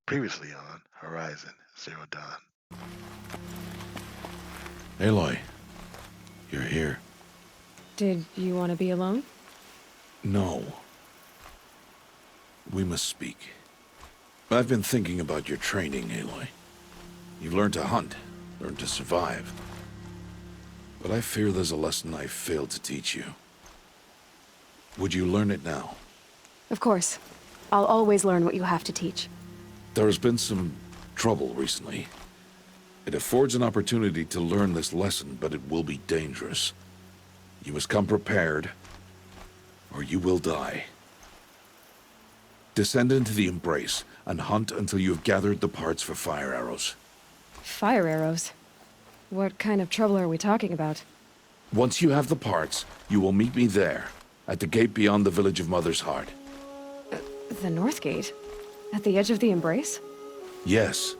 Previously on Horizon Zero Dawn. Aloy, you're here. Did you want to be alone? No. We must speak. I've been thinking about your training, Aloy. You've learned to hunt, learned to survive. But I fear there's a lesson I failed to teach you. Would you learn it now? Of course. I'll always learn what you have to teach. There has been some trouble recently. It affords an opportunity to learn this lesson, but it will be dangerous. You must come prepared, or you will die. Descend into the Embrace, and hunt until you have gathered the parts for fire arrows. Fire arrows? What kind of trouble are we talking about? Once you have the parts, you will meet me there, at the gate beyond the village of Mother's Heart. The North Gate? At the edge of the Embrace? Yes.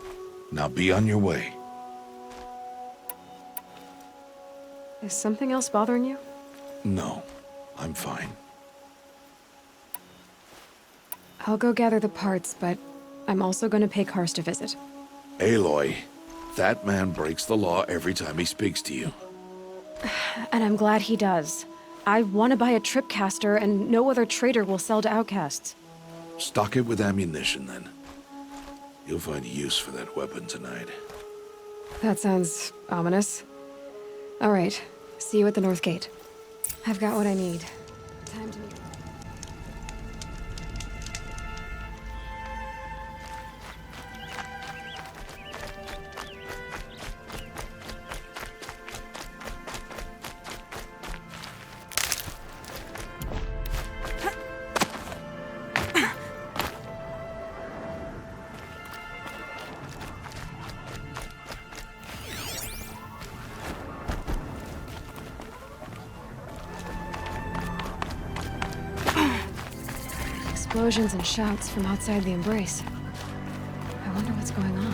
Now be on your way. Is something else bothering you? No, I'm fine. I'll go gather the parts, but I'm also going to pay Karst a visit. Aloy, that man breaks the law every time he speaks to you. And I'm glad he does. I want to buy a tripcaster, and no other trader will sell to outcasts. Stock it with ammunition, then. You'll find use for that weapon tonight. That sounds ominous. All right, see you at the North Gate. I've got what I need. Time to meet. Explosions and shouts from outside the Embrace. I wonder what's going on.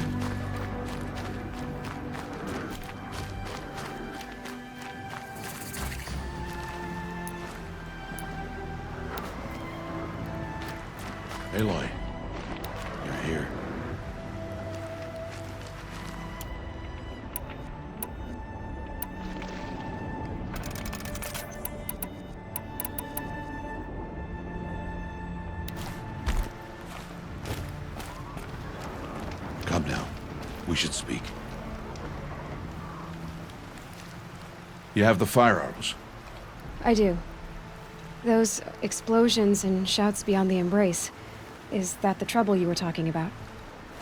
Aloy, you're here. Come now. We should speak. You have the fire arrows. I do. Those explosions and shouts beyond the Embrace. Is that the trouble you were talking about?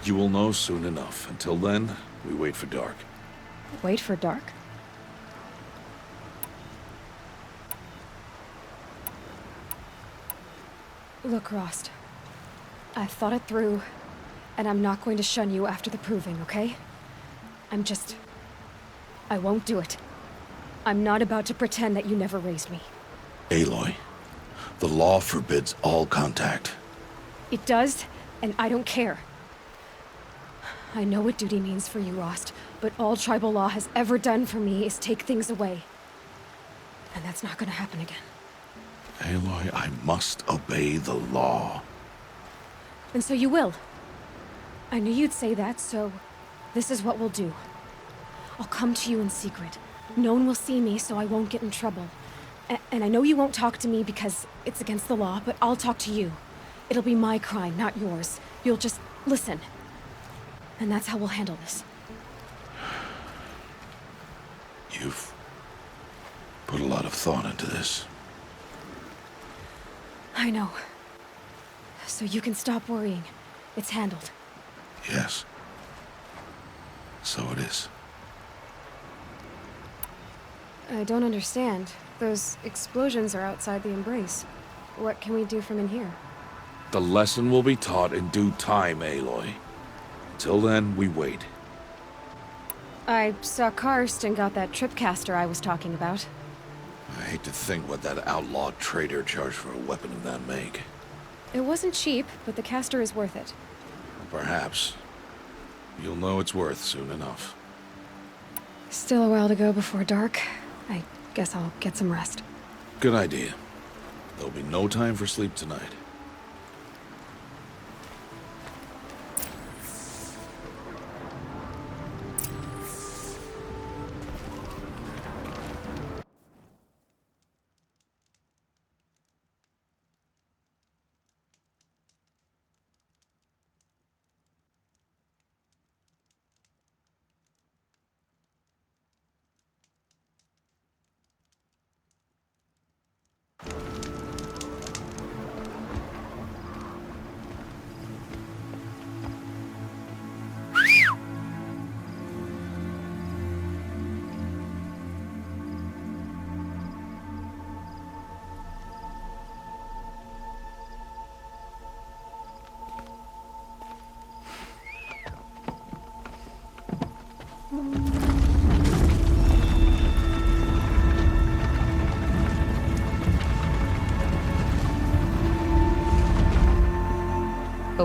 You will know soon enough. Until then, we wait for dark. Wait for dark? Look, Rost. I've thought it through, and I'm not going to shun you after the proving, okay? I won't do it. I'm not about to pretend that you never raised me. Aloy, the law forbids all contact. It does, and I don't care. I know what duty means for you, Rost, but all tribal law has ever done for me is take things away. And that's not gonna happen again. Aloy, I must obey the law. And so you will. I knew you'd say that, so this is what we'll do. I'll come to you in secret. No one will see me, so I won't get in trouble. And I know you won't talk to me because it's against the law, but I'll talk to you. It'll be my crime, not yours. You'll just listen. And that's how we'll handle this. You've put a lot of thought into this. I know. So you can stop worrying. It's handled. Yes. So it is. I don't understand. Those explosions are outside the Embrace. What can we do from in here? The lesson will be taught in due time, Aloy. Until then, we wait. I saw Karst and got that tripcaster I was talking about. I hate to think what that outlaw trader charged for a weapon of that make. It wasn't cheap, but the caster is worth it. Perhaps. You'll know it's worth soon enough. Still a while to go before dark. I guess I'll get some rest. Good idea. There'll be no time for sleep tonight.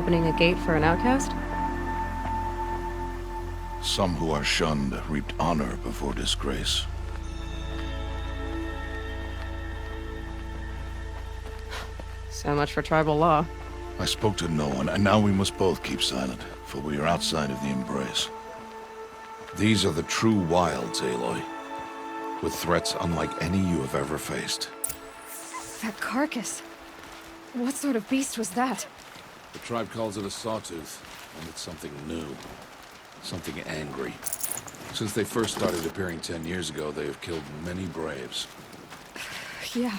opening a gate for an outcast? Some who are shunned reaped honor before disgrace. So much for tribal law. I spoke to no one, and now we must both keep silent, for we are outside of the embrace. These are the true wilds, Aloy, with threats unlike any you have ever faced. That carcass. What sort of beast was that? The tribe calls it a sawtooth, and it's something new. Something angry. Since they first started appearing 10 years ago, they have killed many braves. Yeah.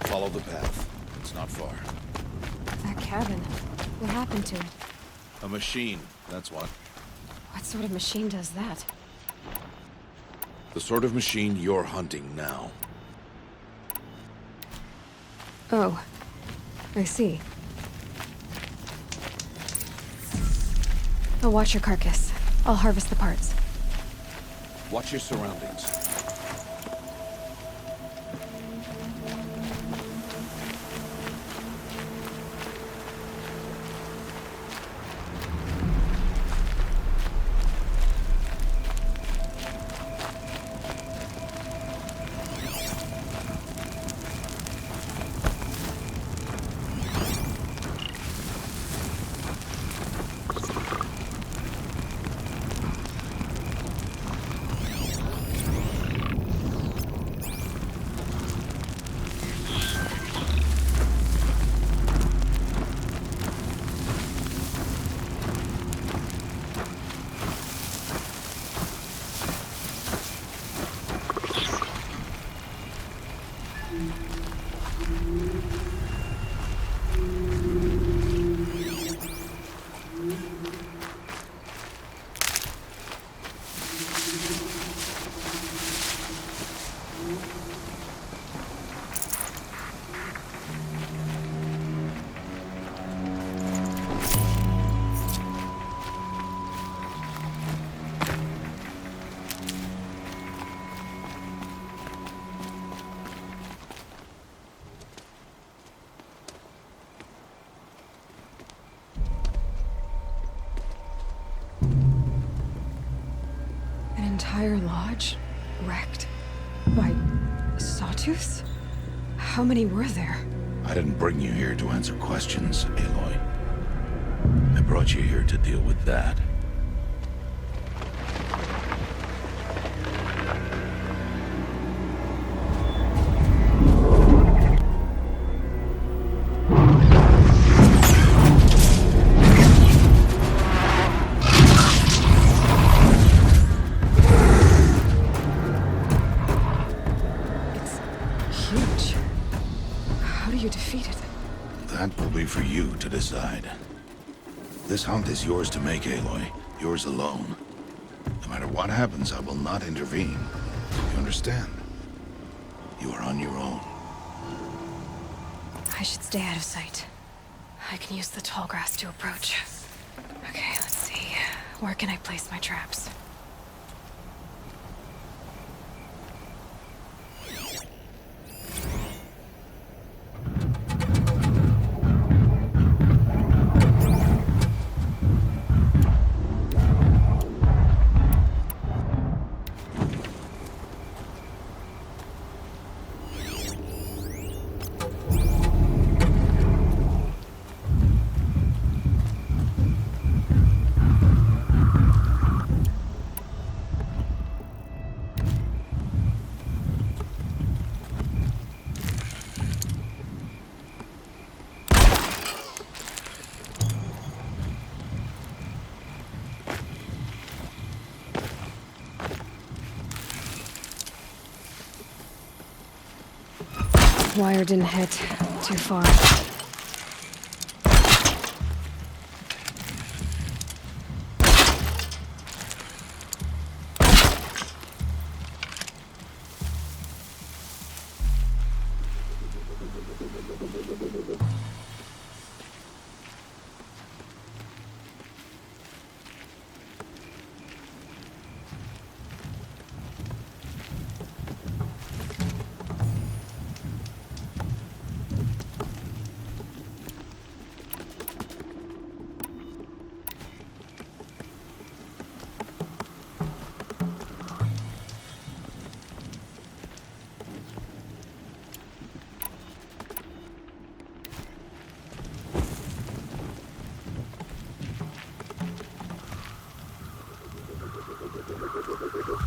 Follow the path. It's not far. That cabin. What happened to it? A machine, that's what. What sort of machine does that? The sort of machine you're hunting now. Oh. I see. I'll watch your carcass. I'll harvest the parts. Watch your surroundings. An entire lodge? Wrecked? By sawtooths? How many were there? I didn't bring you here to answer questions, Aloy. I brought you here to deal with that. It's huge. How do you defeat it? That will be for you to decide. This hunt is yours to make, Aloy. Yours alone. No matter what happens, I will not intervene. You understand? You are on your own. I should stay out of sight. I can use the tall grass to approach. Okay, let's see. Where can I place my traps? Wire didn't hit. Too far. It's Aloy.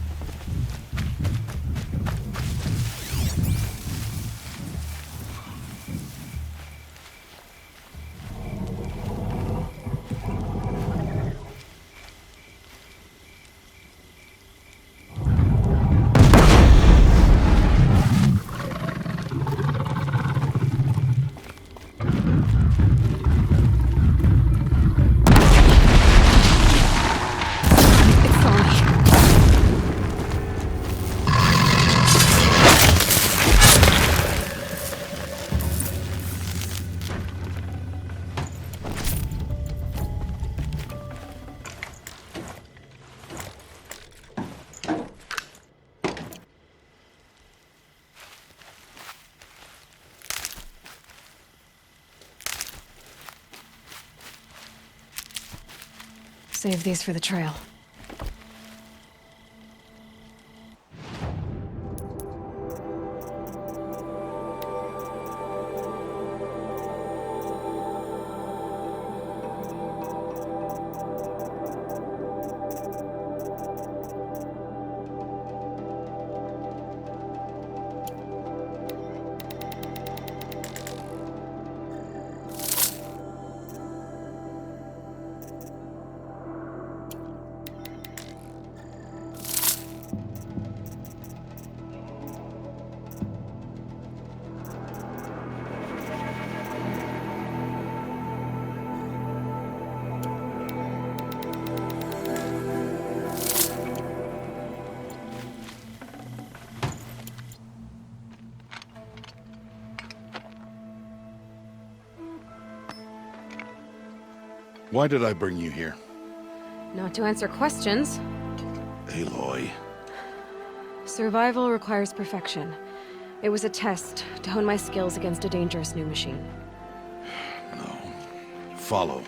Save these for the trail. Why did I bring you here? Not to answer questions. Aloy. Survival requires perfection. It was a test to hone my skills against a dangerous new machine. No. Follow.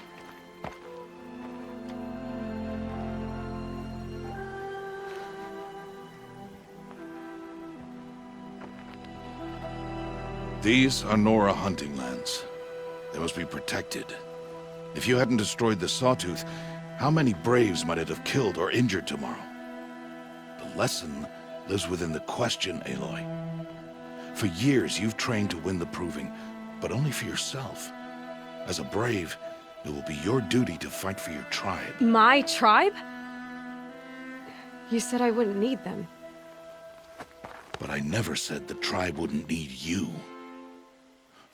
These are Nora hunting lands. They must be protected. If you hadn't destroyed the Sawtooth, how many Braves might it have killed or injured tomorrow? The lesson lives within the question, Aloy. For years, you've trained to win the Proving, but only for yourself. As a Brave, it will be your duty to fight for your tribe. My tribe? You said I wouldn't need them. But I never said the tribe wouldn't need you.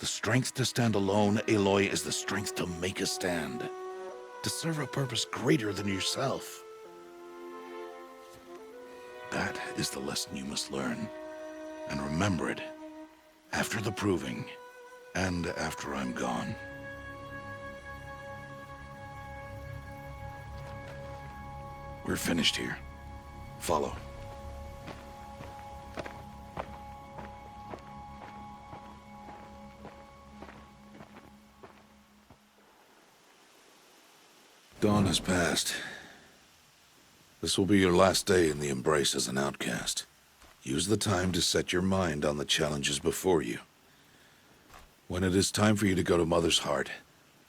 The strength to stand alone, Aloy, is the strength to make a stand. To serve a purpose greater than yourself. That is the lesson you must learn. And remember it. After the Proving, and after I'm gone. We're finished here. Follow. Dawn has passed. This will be your last day in the Embrace as an outcast. Use the time to set your mind on the challenges before you. When it is time for you to go to Mother's Heart,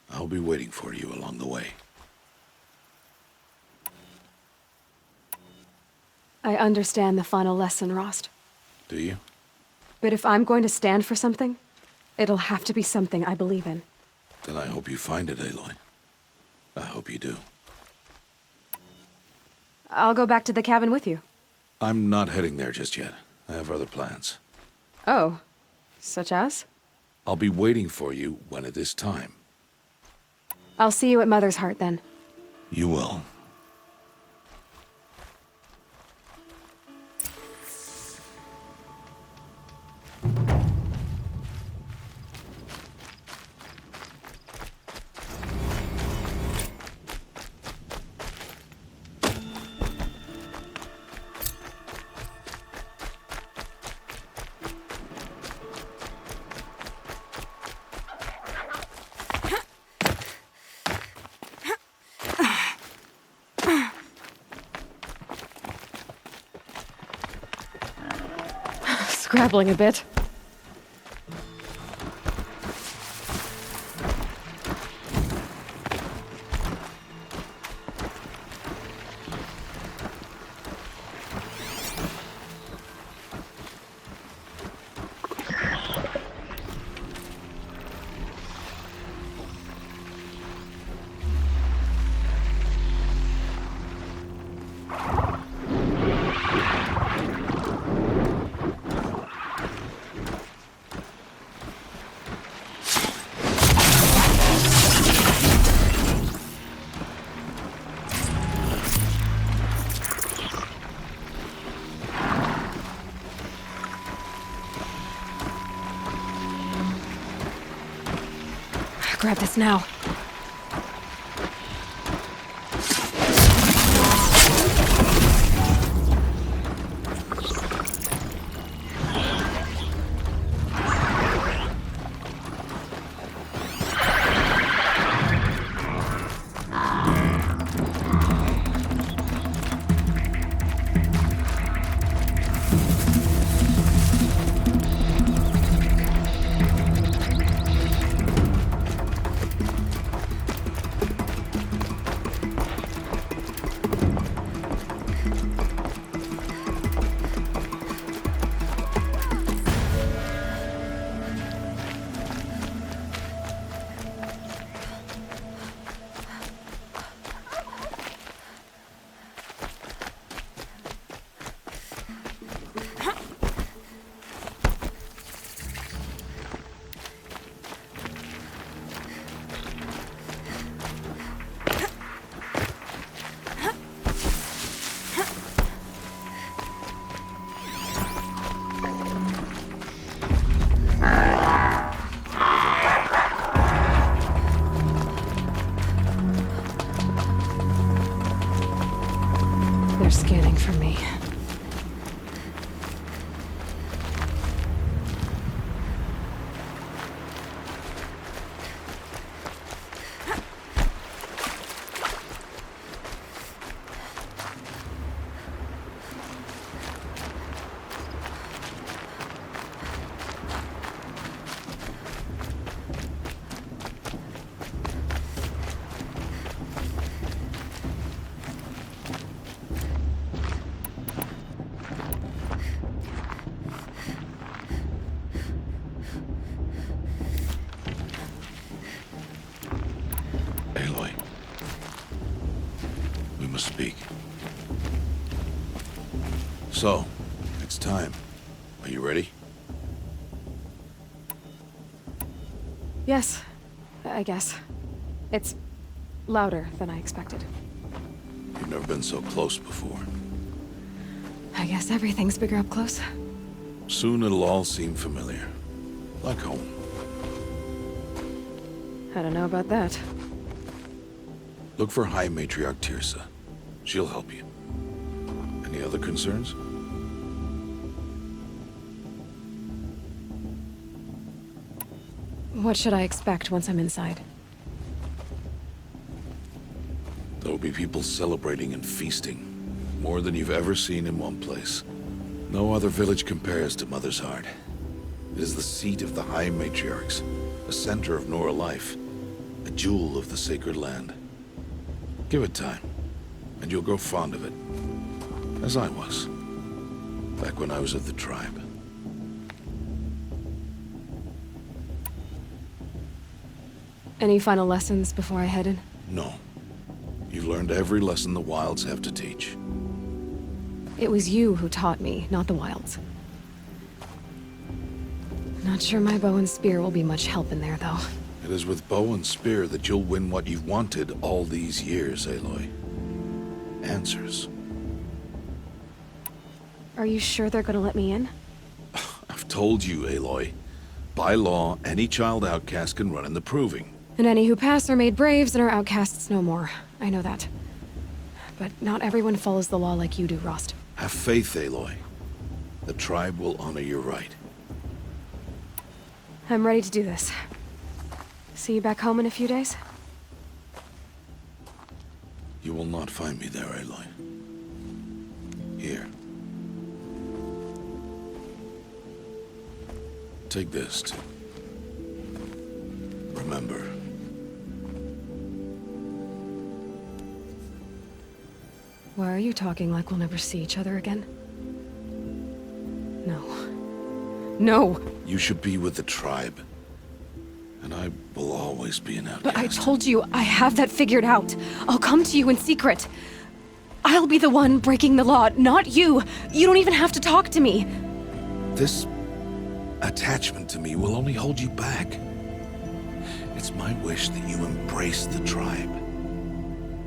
I'll be waiting for you along the way. I understand the final lesson, Rost. Do you? But if I'm going to stand for something, it'll have to be something I believe in. Then I hope you find it, Aloy. I hope you do. I'll go back to the cabin with you. I'm not heading there just yet. I have other plans. Oh. Such as? I'll be waiting for you when it is time. I'll see you at Mother's Heart, then. You will. Scrabbling a bit. grab this now. They're scanning for me. Aloy. We must speak. So, it's time. Are you ready? Yes, I guess. It's louder than I expected. You've never been so close before. I guess everything's bigger up close. Soon it'll all seem familiar. Like home. I don't know about that. Look for High Matriarch Tirsa. She'll help you. Any other concerns? What should I expect once I'm inside? There'll be people celebrating and feasting. More than you've ever seen in one place. No other village compares to Mother's Heart. It is the seat of the High Matriarchs, a center of Nora life, a jewel of the sacred land. Give it time, and you'll grow fond of it. As I was, back when I was of the tribe. Any final lessons before I head in? No. You've learned every lesson the Wilds have to teach. It was you who taught me, not the Wilds. Not sure my bow and spear will be much help in there, though. It is with bow and spear that you'll win what you've wanted all these years, Aloy. Answers. Are you sure they're gonna let me in? I've told you, Aloy. By law, any child outcast can run in the proving. And any who pass are made braves and are outcasts no more. I know that. But not everyone follows the law like you do, Rost. Have faith, Aloy. The tribe will honor your right. I'm ready to do this. See you back home in a few days? You will not find me there, Aloy. Here. Take this to remember. Why are you talking like we'll never see each other again? No. No! You should be with the tribe. And I will always be an outcast. But I told you, I have that figured out. I'll come to you in secret. I'll be the one breaking the law, not you. You don't even have to talk to me. This attachment to me will only hold you back. It's my wish that you embrace the tribe.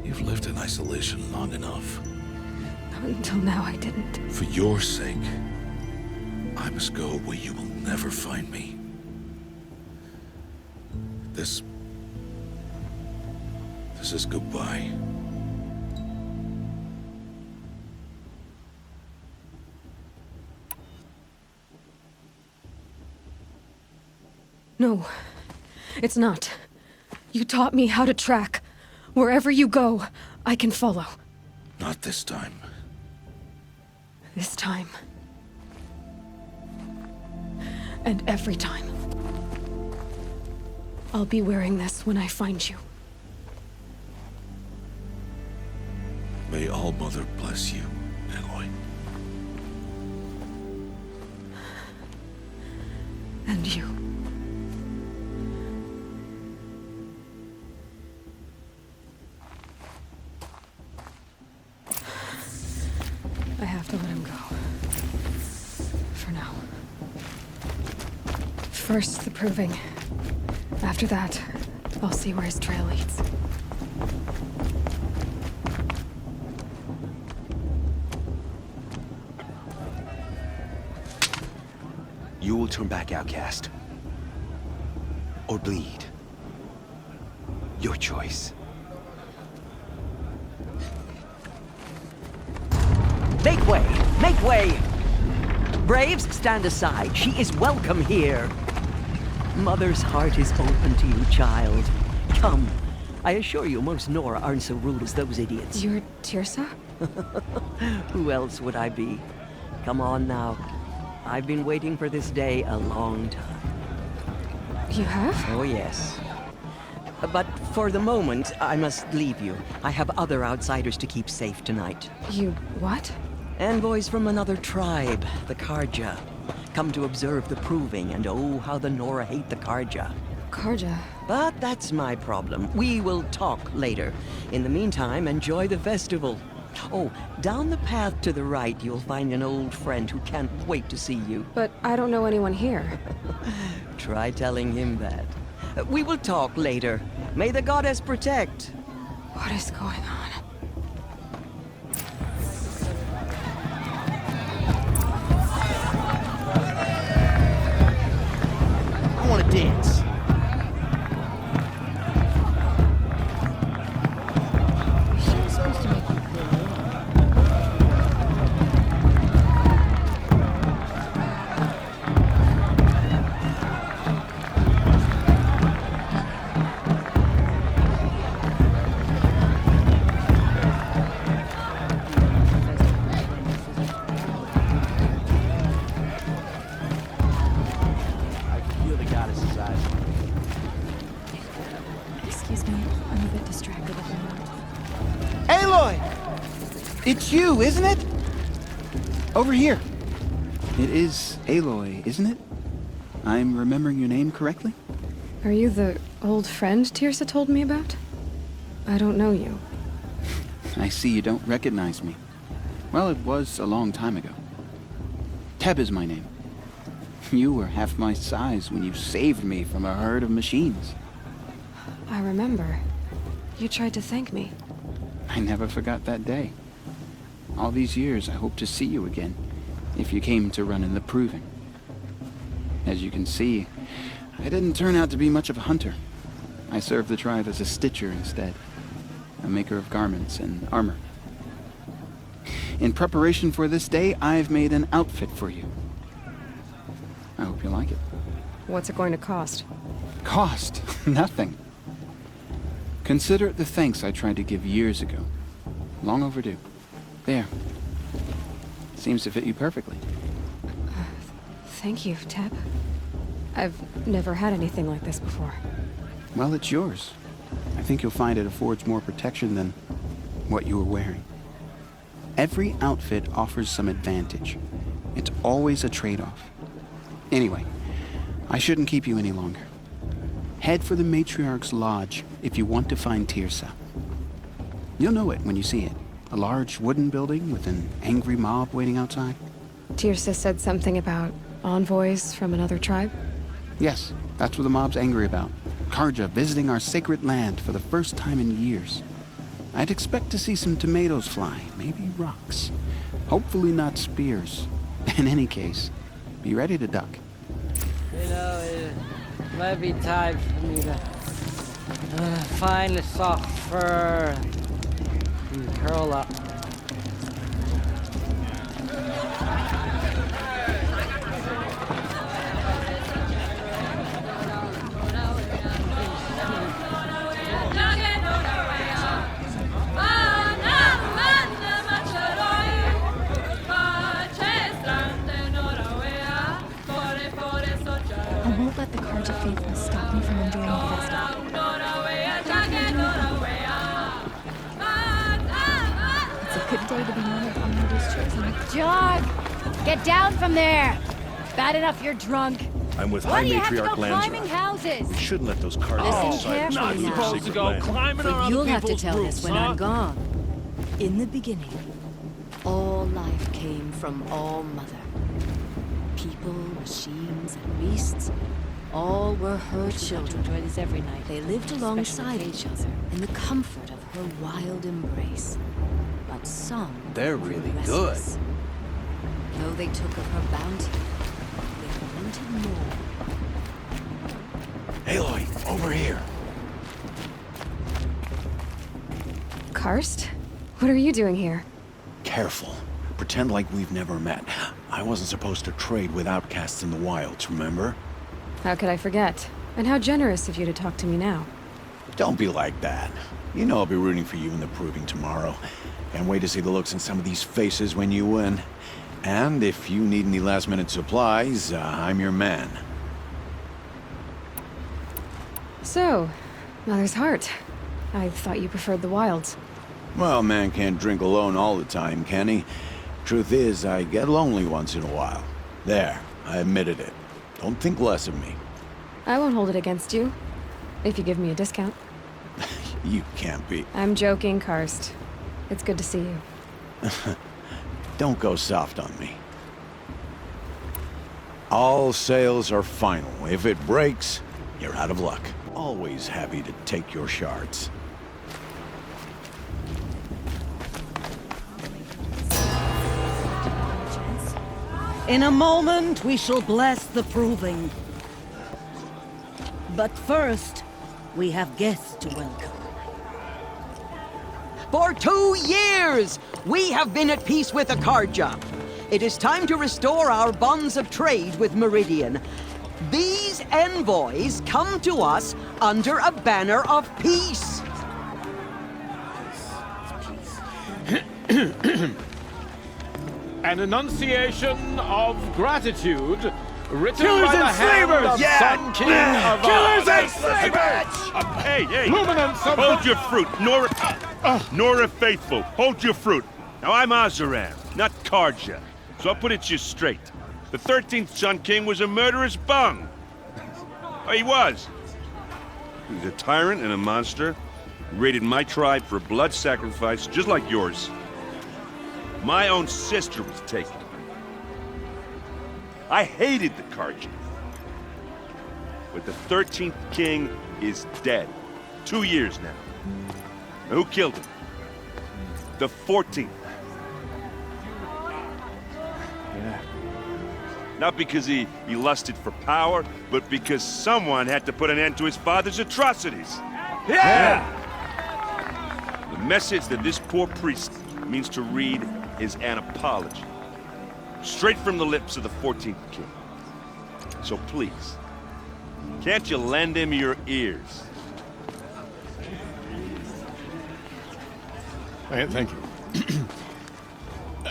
You've lived in isolation long enough. Until now, I didn't. For your sake, I must go where you will never find me. This This is goodbye. No, it's not. You taught me how to track. Wherever you go, I can follow. Not this time. This time. And every time. I'll be wearing this when I find you. May All-Mother bless you, Aloy. And you. I have to let him go. For now. First, the proving. After that, I'll see where his trail leads. You will turn back, outcast. Or bleed. Your choice. Make way! Make way! Braves, stand aside. She is welcome here. Mother's heart is open to you, child. Come. I assure you, most Nora aren't so rude as those idiots. You're Tirsa? Who else would I be? Come on now. I've been waiting for this day a long time. You have? Oh, yes. But for the moment, I must leave you. I have other outsiders to keep safe tonight. You what? Envoys from another tribe, the Karja. Come to observe the proving, and oh, how the Nora hate the Karja. Karja. But that's my problem. We will talk later. In the meantime, enjoy the festival. Oh, down the path to the right, you'll find an old friend who can't wait to see you. But I don't know anyone here. Try telling him that. We will talk later. May the goddess protect. What is going on? I want to dance. Excuse me, I'm a bit distracted at the moment. Aloy! It's you, isn't it? Over here. It is Aloy, isn't it? I'm remembering your name correctly? Are you the old friend Tirsa told me about? I don't know you. I see you don't recognize me. Well, it was a long time ago. Teb is my name. You were half my size when you saved me from a herd of machines. I remember. You tried to thank me. I never forgot that day. All these years, I hope to see you again, if you came to run in the proving. As you can see, I didn't turn out to be much of a hunter. I served the tribe as a stitcher instead, a maker of garments and armor. In preparation for this day, I've made an outfit for you. I hope you like it. What's it going to cost? Cost? Nothing. Consider it the thanks I tried to give years ago. Long overdue. There. Seems to fit you perfectly. Thank you, Teb. I've never had anything like this before. Well, it's yours. I think you'll find it affords more protection than what you were wearing. Every outfit offers some advantage. It's always a trade-off. Anyway, I shouldn't keep you any longer. Head for the Matriarch's Lodge if you want to find Tirsa. You'll know it when you see it. A large wooden building with an angry mob waiting outside. Tirsa said something about envoys from another tribe? Yes, that's what the mob's angry about. Karja visiting our sacred land for the first time in years. I'd expect to see some tomatoes fly, maybe rocks. Hopefully not spears. In any case, be ready to duck. You know, it might be time for me to Finally soft fur. Curl up. I won't let the Carja faithful stop me from enjoying the festival. It's a good day to be one of the Honor's chosen. Jog! Get down from there! Bad enough you're drunk. I'm with Why High do you have to go Matriarch climbing Landsra. houses? We shouldn't let those cards Listen outside. carefully now. Supposed to go climbing But you'll have to tell this when I'm gone. In the beginning, all life came from All Mother. People, machines, and beasts, all were her children. Enjoy this every night. They lived alongside each other in the comfort of her wild embrace. But some They're were really restless. Though they took of her bounty, they wanted more. Aloy, over here. Karst? What are you doing here? Careful. Pretend like we've never met. I wasn't supposed to trade with outcasts in the wilds, remember? How could I forget? And how generous of you to talk to me now. Don't be like that. You know I'll be rooting for you in the proving tomorrow. Can't wait to see the looks in some of these faces when you win. And if you need any last-minute supplies, I'm your man. So, Mother's Heart. I thought you preferred the wilds. Well, man can't drink alone all the time, can he? Truth is, I get lonely once in a while. There, I admitted it. Don't think less of me. I won't hold it against you. If you give me a discount. You can't be. I'm joking, Karst. It's good to see you. Don't go soft on me. All sales are final. If it breaks, you're out of luck. Always happy to take your shards. In a moment, we shall bless the proving. But first, we have guests to welcome. For 2 years, we have been at peace with Akarja. It is time to restore our bonds of trade with Meridian. These envoys come to us under a banner of peace. An enunciation of gratitude written Killers by the and hand slavers! of Yeah! Sun King of Killers Ard. and slavers! Hey, hey! Luminance of Hold your fruit, Nora Faithful. Hold your fruit. Now I'm Azaran, not Karja, so I'll put it to you straight. The 13th Sun King was a murderous bung. Oh, he was. He was a tyrant and a monster. He raided my tribe for a blood sacrifice, just like yours. My own sister was taken. I hated the Karja. But the 13th king is dead. 2 years now. Now, who killed him? The 14th. Yeah. Not because he lusted for power, but because someone had to put an end to his father's atrocities. Yeah! The message that this poor priest means to read is an apology. Straight from the lips of the 14th king. So please, can't you lend him your ears? Thank you.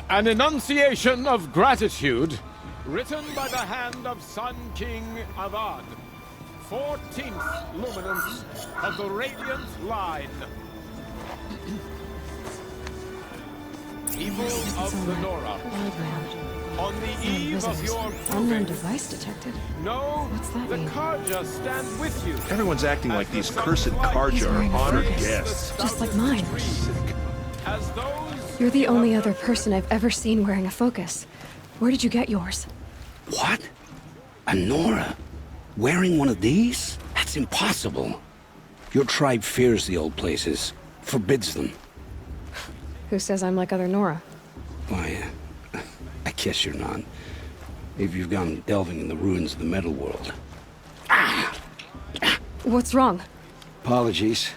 An enunciation of gratitude written by the hand of Sun King Avad, 14th luminance of the Radiant Line. People of the Nora, on the eve of your Unknown proving, device detected. know What's that the mean? Karja stand with you. Everyone's acting like these cursed He's Karja wearing are a honored focus. guests. Just like mine. As those You're the only other person I've ever seen wearing a focus. Where did you get yours? What? A Nora? Wearing one of these? That's impossible. Your tribe fears the old places, forbids them. Who says I'm like other Nora? Why, I guess you're not. Maybe you've gone delving in the ruins of the metal world. What's wrong? Apologies.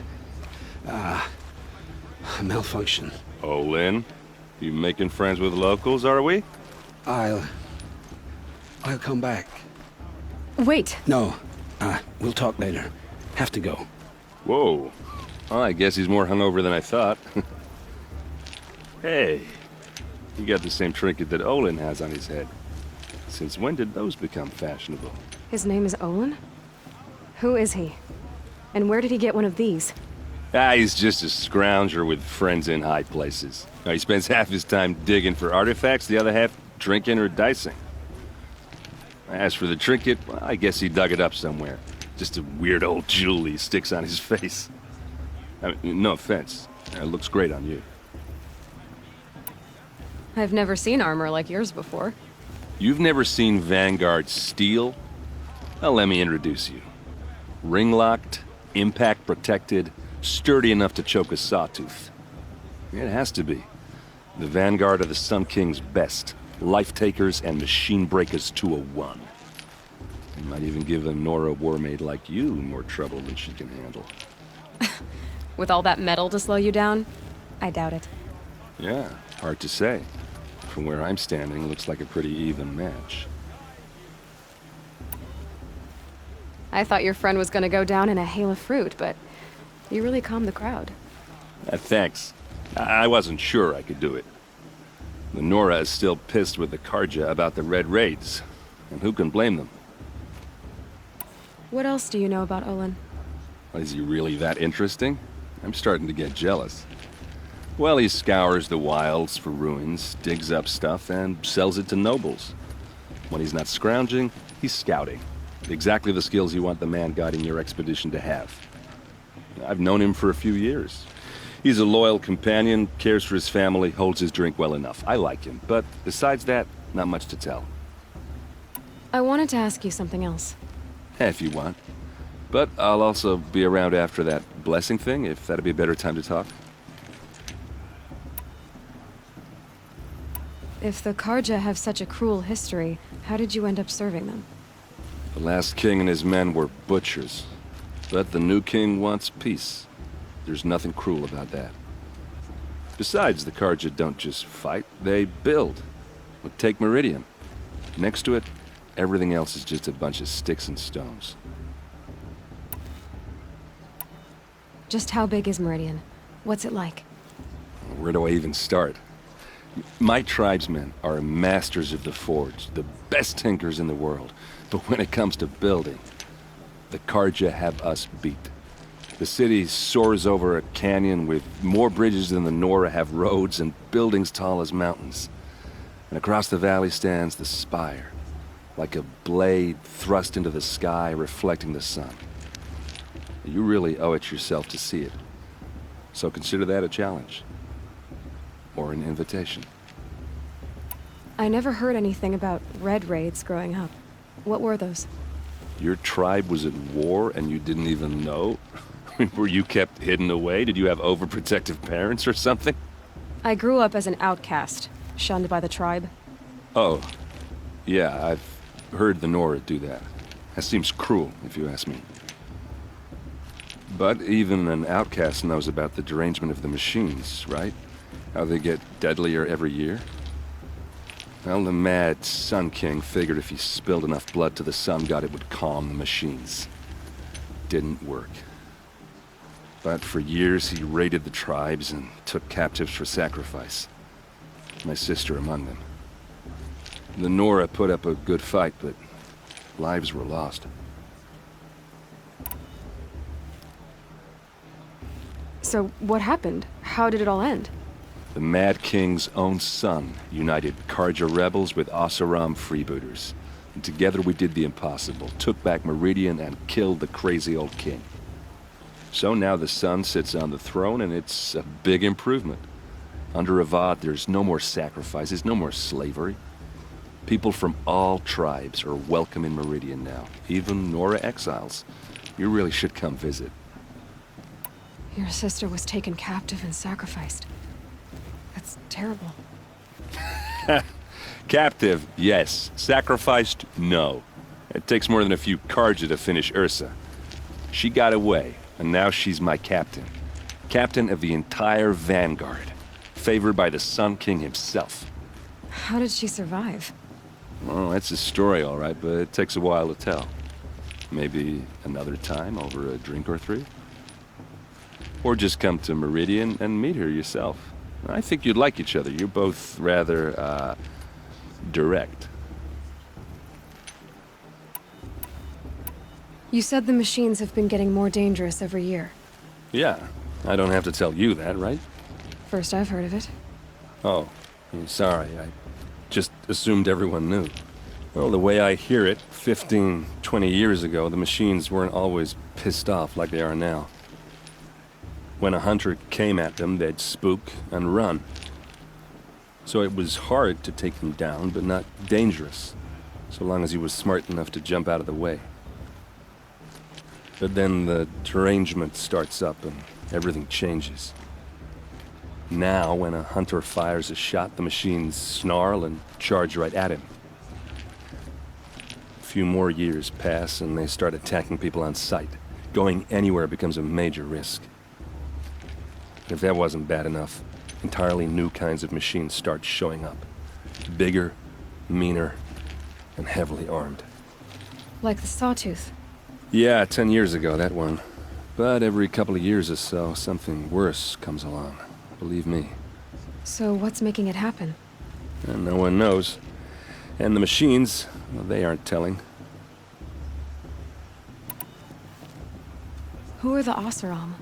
Malfunction. Oh, Lynn? You making friends with locals, are we? I'll come back. Wait. No. We'll talk later. Have to go. Whoa. Well, I guess he's more hungover than I thought. Hey, you got the same trinket that Olin has on his head. Since when did those become fashionable? His name is Olin? Who is he? And where did he get one of these? He's just a scrounger with friends in high places. He spends half his time digging for artifacts, the other half drinking or dicing. As for the trinket, well, I guess he dug it up somewhere. Just a weird old jewel he sticks on his face. I mean, no offense. It looks great on you. I've never seen armor like yours before. You've never seen Vanguard steel? Well, let me introduce you. Ring-locked, impact-protected, sturdy enough to choke a sawtooth. It has to be. The Vanguard of the Sun King's best. Life-takers and machine breakers to a one. You might even give a Nora warmaid like you more trouble than she can handle. With all that metal to slow you down? I doubt it. Yeah, hard to say. From where I'm standing, looks like a pretty even match. I thought your friend was gonna go down in a hail of fruit, but you really calmed the crowd. Thanks. I wasn't sure I could do it. The Nora is still pissed with the Karja about the Red Raids, and who can blame them? What else do you know about Olin? Is he really that interesting? I'm starting to get jealous. Well, he scours the wilds for ruins, digs up stuff, and sells it to nobles. When he's not scrounging, he's scouting. Exactly the skills you want the man guiding your expedition to have. I've known him for a few years. He's a loyal companion, cares for his family, holds his drink well enough. I like him, but besides that, not much to tell. I wanted to ask you something else. If you want. But I'll also be around after that blessing thing, if that'd be a better time to talk. If the Karja have such a cruel history, how did you end up serving them? The last king and his men were butchers. But the new king wants peace. There's nothing cruel about that. Besides, the Karja don't just fight, they build. Look, take Meridian. Next to it, everything else is just a bunch of sticks and stones. Just how big is Meridian? What's it like? Where do I even start? My tribesmen are masters of the forge, the best tinkers in the world. But when it comes to building, the Karja have us beat. The city soars over a canyon with more bridges than the Nora have roads and buildings tall as mountains. And across the valley stands the spire, like a blade thrust into the sky reflecting the sun. You really owe it yourself to see it. So consider that a challenge. Or an invitation. I never heard anything about Red Raids growing up. What were those? Your tribe was at war and you didn't even know? Were you kept hidden away? Did you have overprotective parents or something? I grew up as an outcast, shunned by the tribe. Oh, yeah, I've heard the Nora do that. That seems cruel, if you ask me. But even an outcast knows about the derangement of the machines, right? How they get deadlier every year? Well, the mad Sun King figured if he spilled enough blood to the Sun God, it would calm the machines. Didn't work. But for years, he raided the tribes and took captives for sacrifice. My sister among them. The Nora put up a good fight, but lives were lost. So, what happened? How did it all end? The Mad King's own son united Karja rebels with Oseram freebooters. And together we did the impossible, took back Meridian and killed the crazy old king. So now the son sits on the throne and it's a big improvement. Under Avad, there's no more sacrifices, no more slavery. People from all tribes are welcome in Meridian now, even Nora exiles. You really should come visit. Your sister was taken captive and sacrificed. That's terrible. Captive, yes. Sacrificed, no. It takes more than a few Karja to finish Ursa. She got away, and now she's my captain. Captain of the entire Vanguard. Favored by the Sun King himself. How did she survive? Well, that's a story, all right, but it takes a while to tell. Maybe another time over a drink or three? Or just come to Meridian and meet her yourself. I think you'd like each other. You're both rather, direct. You said the machines have been getting more dangerous every year. Yeah, I don't have to tell you that, right? First I've heard of it. Oh, I'm sorry. I just assumed everyone knew. Well, the way I hear it, 15, 20 years ago, the machines weren't always pissed off like they are now. When a hunter came at them, they'd spook and run. So it was hard to take them down, but not dangerous, so long as he was smart enough to jump out of the way. But then the derangement starts up and everything changes. Now, when a hunter fires a shot, the machines snarl and charge right at him. A few more years pass and they start attacking people on sight. Going anywhere becomes a major risk. If that wasn't bad enough, entirely new kinds of machines start showing up. Bigger, meaner, and heavily armed. Like the Sawtooth. Yeah, 10 years ago, that one. But every couple of years or so, something worse comes along. Believe me. So what's making it happen? And no one knows. And the machines, well, they aren't telling. Who are the Oseram?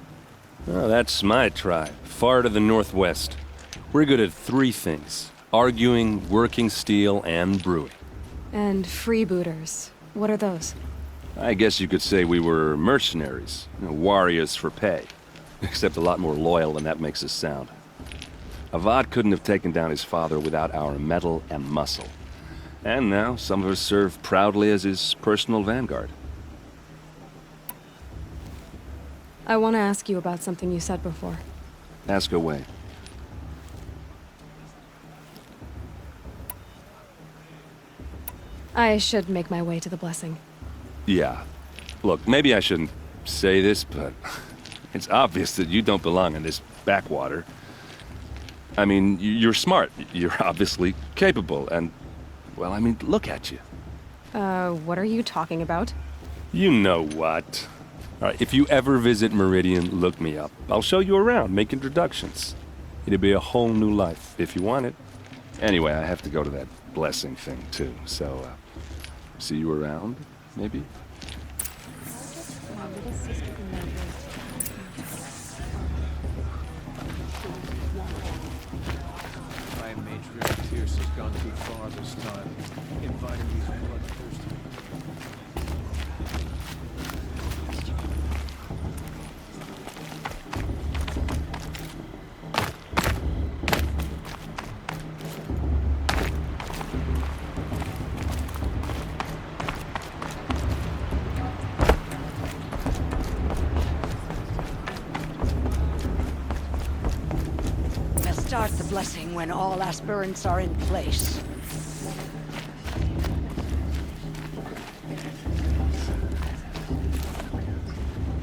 Oh, that's my tribe, far to the northwest. We're good at three things. Arguing, working steel, and brewing. And freebooters. What are those? I guess you could say we were mercenaries. Warriors for pay. Except a lot more loyal than that makes us sound. Avad couldn't have taken down his father without our metal and muscle. And now, some of us serve proudly as his personal vanguard. I want to ask you about something you said before. Ask away. I should make my way to the blessing. Yeah. Look, maybe I shouldn't say this, but it's obvious that you don't belong in this backwater. I mean, you're smart. You're obviously capable, and, well, I mean, look at you. What are you talking about? You know what. All right, if you ever visit Meridian, look me up. I'll show you around, make introductions. It'll be a whole new life, if you want it. Anyway, I have to go to that blessing thing, too, so, see you around, maybe? My matriarch Tierce has gone too far this time, inviting these bloodthirsty. Start the blessing when all aspirants are in place.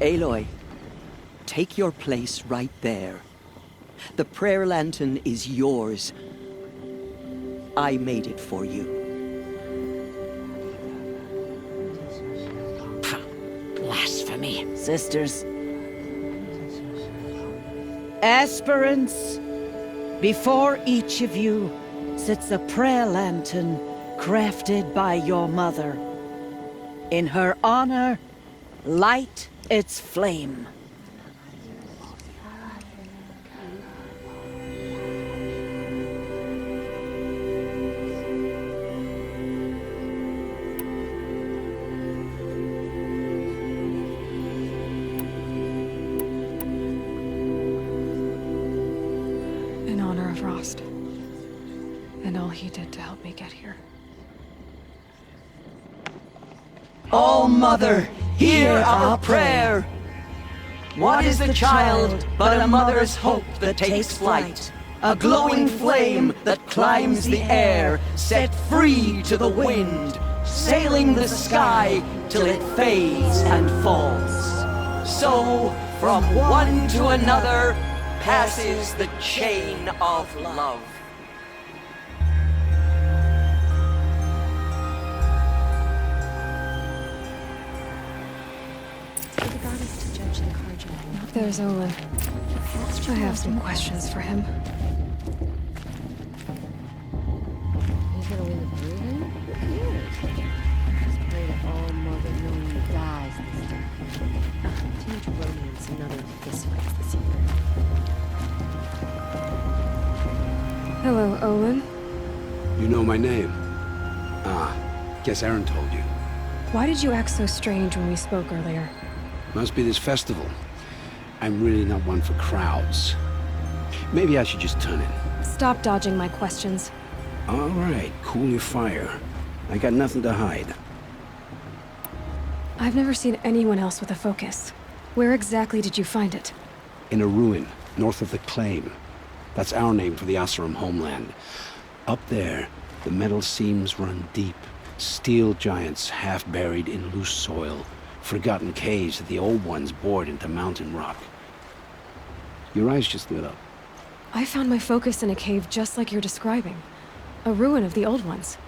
Aloy, take your place right there. The prayer lantern is yours. I made it for you. Blasphemy, sisters. Aspirants, before each of you sits a prayer lantern crafted by your mother. In her honor, light its flame. In honor of Rost. And all he did to help me get here. Oh, Mother, hear our prayer. What is the child but a mother's hope that takes flight? A glowing flame that climbs the air, set free to the wind, sailing the sky till it fades and falls. So, From one to another passes the chain of love. The goddess to judge the Karja. There's Olin. I have some questions for him. He's gonna win the proving? Who cares? Just pray that all Mother Moon dies this time. Too much romance and another fistfights the secret. Hello, Olin. You know my name? Ah, guess Aaron told you. Why did you act so strange when we spoke earlier? Must be this festival. I'm really not one for crowds. Maybe I should just turn in. Stop dodging my questions. All right, cool your fire. I got nothing to hide. I've never seen anyone else with a focus. Where exactly did you find it? In a ruin, north of the Claim. That's our name for the Asuram homeland. Up there, the metal seams run deep. Steel giants half buried in loose soil. Forgotten caves that the old ones bored into mountain rock. Your eyes just lit up. I found my focus in a cave just like you're describing. A ruin of the old ones.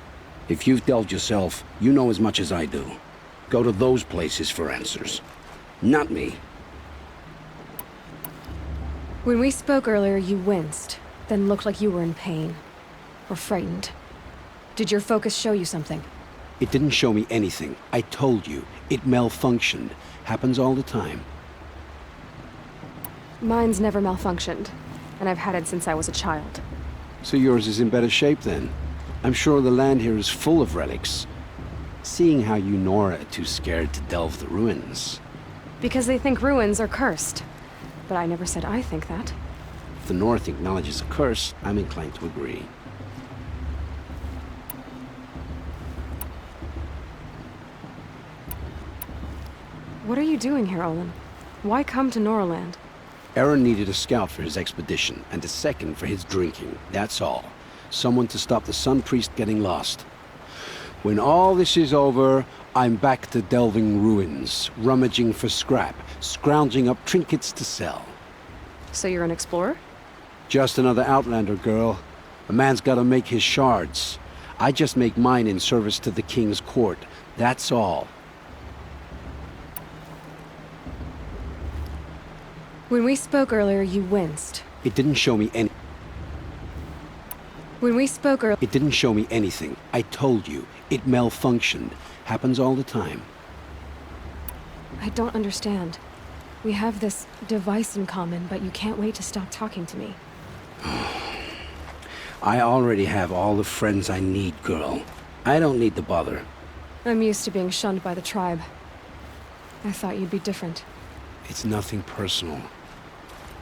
If you've delved yourself, you know as much as I do. Go to those places for answers. Not me. When we spoke earlier, you winced, then looked like you were in pain. Or frightened. Did your focus show you something? It didn't show me anything. I told you. It malfunctioned. Happens all the time. Mine's never malfunctioned, and I've had it since I was a child. So yours is in better shape then. I'm sure the land here is full of relics. Seeing how you Nora are too scared to delve the ruins. Because they think ruins are cursed. But I never said I think that. If the North acknowledges a curse, I'm inclined to agree. What are you doing here, Olin? Why come to Noraland? Aaron needed a scout for his expedition, and a second for his drinking. That's all. Someone to stop the Sun Priest getting lost. When all this is over, I'm back to delving ruins, rummaging for scrap, scrounging up trinkets to sell. So you're an explorer? Just another Outlander, girl. A man's gotta make his shards. I just make mine in service to the King's court. That's all. When we spoke earlier, you winced. It didn't show me any... When we spoke earlier... It didn't show me anything. I told you. It malfunctioned. Happens all the time. I don't understand. We have this device in common, but you can't wait to stop talking to me. I already have all the friends I need, girl. I don't need the bother. I'm used to being shunned by the tribe. I thought you'd be different. It's nothing personal.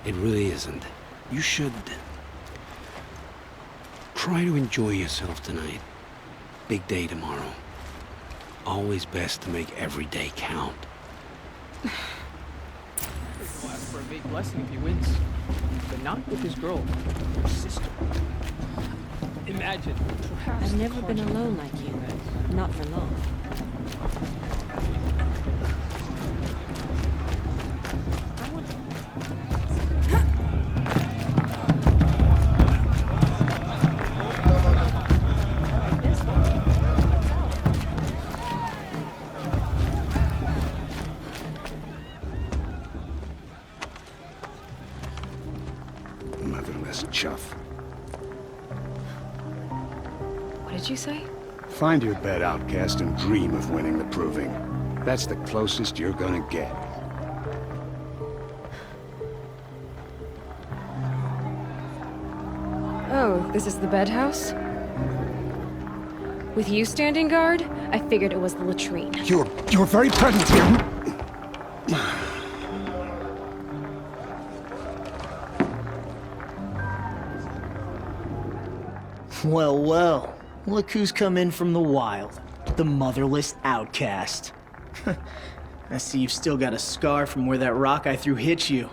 It really isn't. You should... try to enjoy yourself tonight. Big day tomorrow. Always best to make every day count. He'll ask for a big blessing if he wins. But not with his girl, or sister. Imagine, perhaps... I've never been alone like you. Not for long. Motherless chuff. What did you say? Find your bed, outcast, and dream of winning the proving. That's the closest you're gonna get. Oh, this is the bedhouse? With you standing guard, I figured it was the latrine. You're very present here. Well, well. Look who's come in from the wild. The motherless outcast. I see you've still got a scar from where that rock I threw hit you.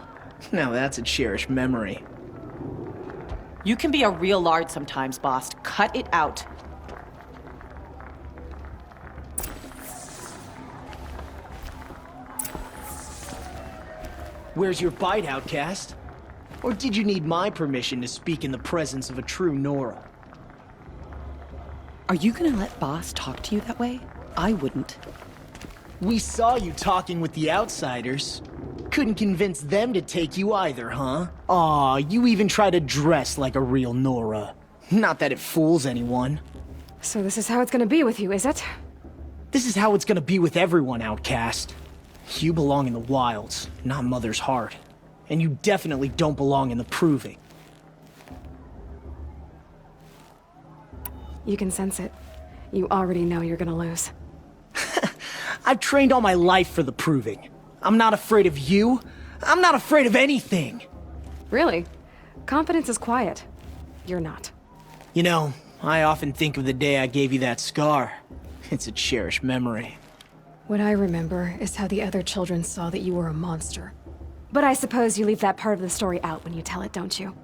Now that's a cherished memory. You can be a real lard sometimes, boss. Cut it out. Where's your bite, outcast? Or did you need my permission to speak in the presence of a true Nora? Are you gonna let Boss talk to you that way? I wouldn't. We saw you talking with the outsiders. Couldn't convince them to take you either, huh? Aw, you even try to dress like a real Nora. Not that it fools anyone. So this is how it's gonna be with you, is it? This is how it's gonna be with everyone, outcast. You belong in the wilds, not Mother's heart. And you definitely don't belong in the proving. You can sense it. You already know you're gonna lose. I've trained all my life for the proving. I'm not afraid of you. I'm not afraid of anything. Really? Confidence is quiet. You're not. You know, I often think of the day I gave you that scar. It's a cherished memory. What I remember is how the other children saw that you were a monster. But I suppose you leave that part of the story out when you tell it, don't you?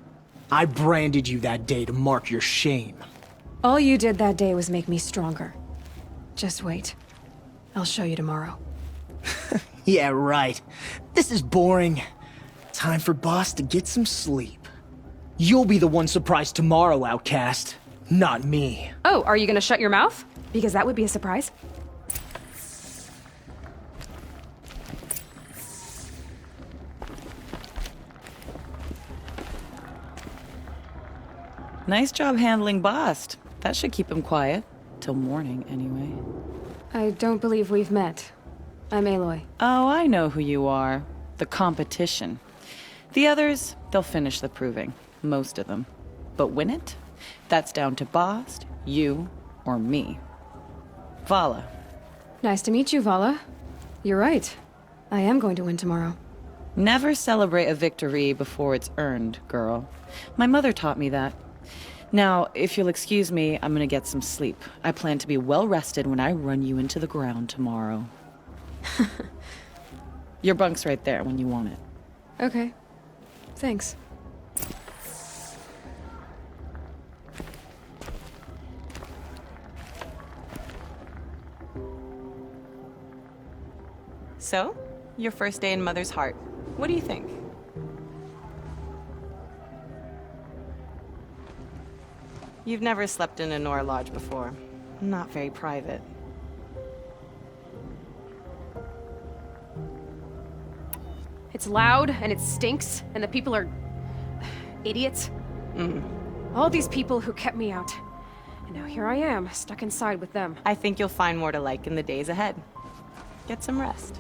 I branded you that day to mark your shame. All you did that day was make me stronger. Just wait. I'll show you tomorrow. Yeah, right. This is boring. Time for Boss to get some sleep. You'll be the one surprised tomorrow, outcast. Not me. Oh, are you gonna shut your mouth? Because that would be a surprise. Nice job handling Bost. That should keep him quiet. Till morning, anyway. I don't believe we've met. I'm Aloy. Oh, I know who you are. The competition. The others, they'll finish the proving. Most of them. But win it? That's down to Bost, you, or me. Vala. Nice to meet you, Vala. You're right. I am going to win tomorrow. Never celebrate a victory before it's earned, girl. My mother taught me that. Now, if you'll excuse me, I'm gonna get some sleep. I plan to be well rested when I run you into the ground tomorrow. Your bunk's right there when you want it. Okay. Thanks. So, your first day in Mother's heart. What do you think? You've never slept in a Nora lodge before. Not very private. It's loud, and it stinks, and the people are... idiots. All these people who kept me out. And now here I am, stuck inside with them. I think you'll find more to like in the days ahead. Get some rest.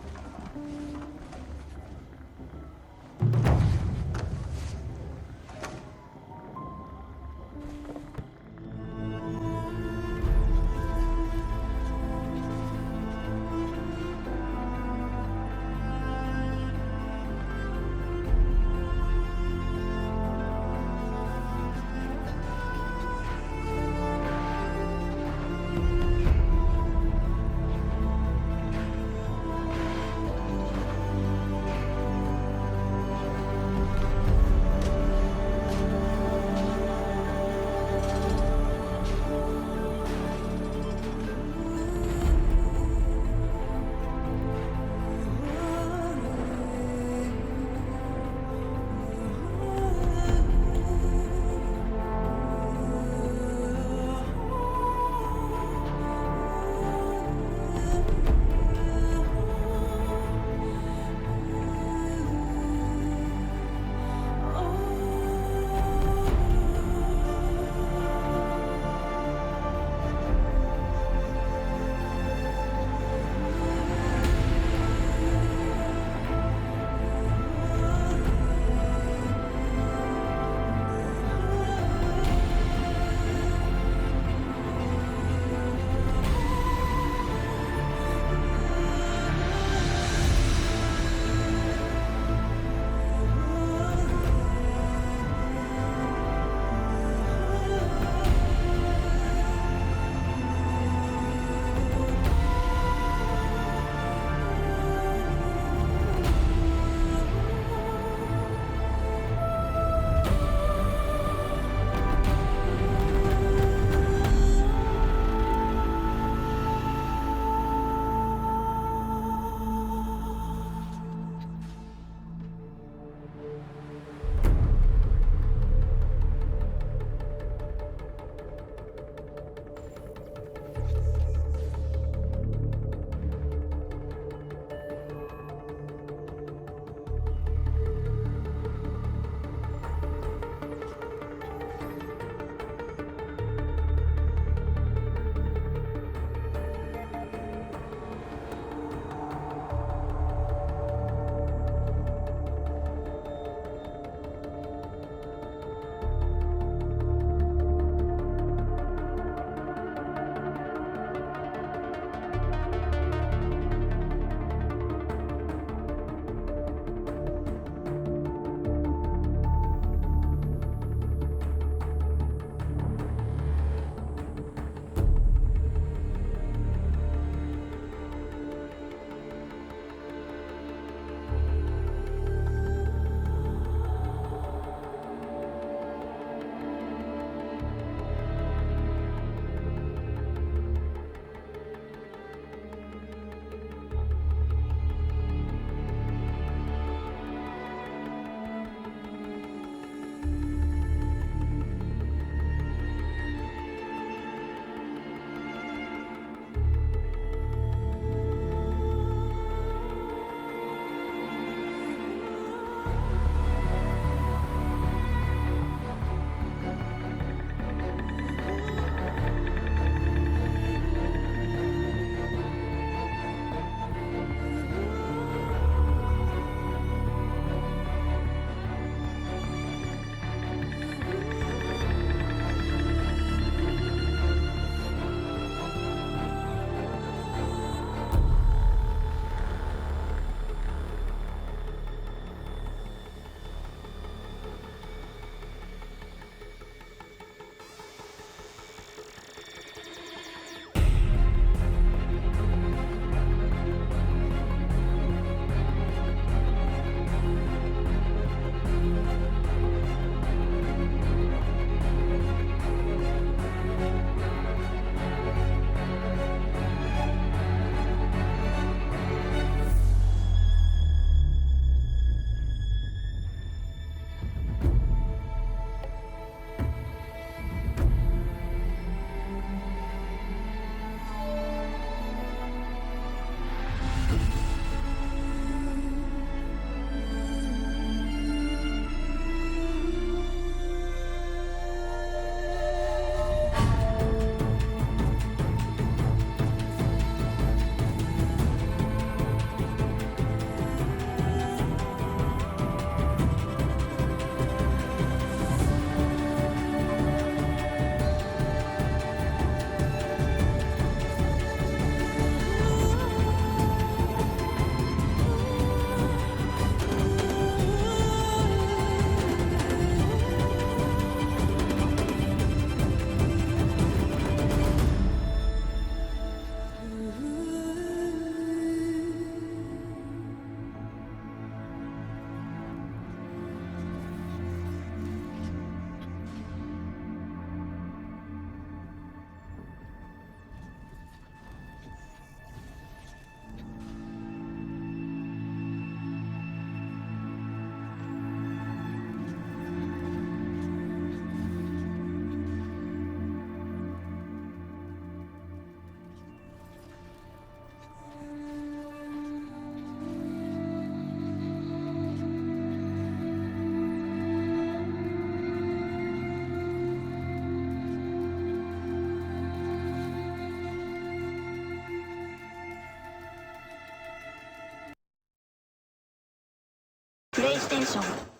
PlayStation.